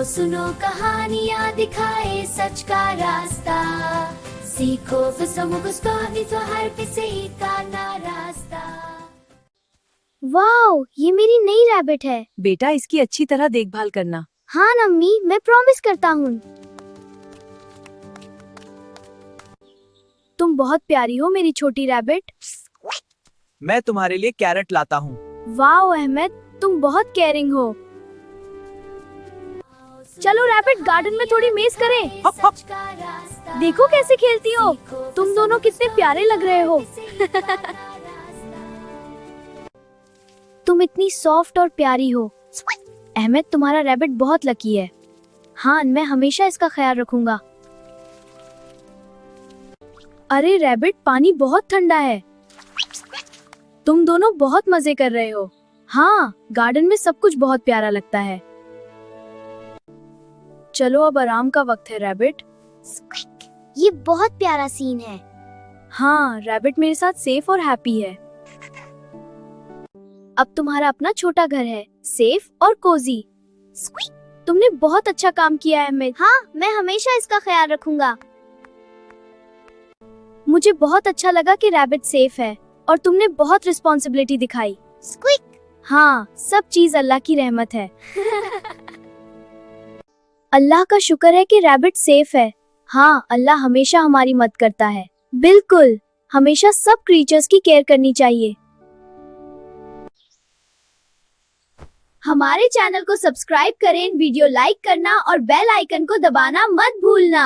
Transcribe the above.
सुनो कहानियाँ दिखाए सच का रास्ता, सीखो तो हर किसी का ना रास्ता। वाओ, ये मेरी नई रैबिट है। बेटा इसकी अच्छी तरह देखभाल करना। हाँ नम्मी, मैं प्रॉमिस करता हूँ। तुम बहुत प्यारी हो मेरी छोटी रैबिट। मैं तुम्हारे लिए कैरेट लाता हूँ। वाओ अहमद, तुम बहुत केयरिंग हो। चलो रैबिट, गार्डन में थोड़ी मेज करें। हप हप। देखो कैसे खेलती हो, तुम दोनों कितने प्यारे लग रहे हो। तुम इतनी सॉफ्ट और प्यारी हो। अहमद, तुम्हारा रैबिट बहुत लकी है। हाँ, मैं हमेशा इसका ख्याल रखूंगा। अरे रैबिट, पानी बहुत ठंडा है। तुम दोनों बहुत मजे कर रहे हो। हाँ, गार्डन में सब कुछ बहुत प्यारा लगता है। चलो अब आराम का वक्त है रैबिट। ये बहुत प्यारा सीन है। हाँ, रैबिट मेरे साथ सेफ और हैप्पी है। अब तुम्हारा अपना छोटा घर है, सेफ और कोजी। तुमने बहुत अच्छा काम किया है अहमद। हाँ, मैं हमेशा इसका ख्याल रखूंगा। मुझे बहुत अच्छा लगा कि रैबिट सेफ है और तुमने बहुत रिस्पॉन्सिबिलिटी दिखाई। स्क्विक। हाँ, सब चीज अल्लाह की रहमत है। अल्लाह का शुक्र है कि रैबिट सेफ है। हाँ, अल्लाह हमेशा हमारी मदद करता है। बिल्कुल, हमेशा सब क्रीचर्स की केयर करनी चाहिए। हमारे चैनल को सब्सक्राइब करें, वीडियो लाइक करना और बेल आइकन को दबाना मत भूलना।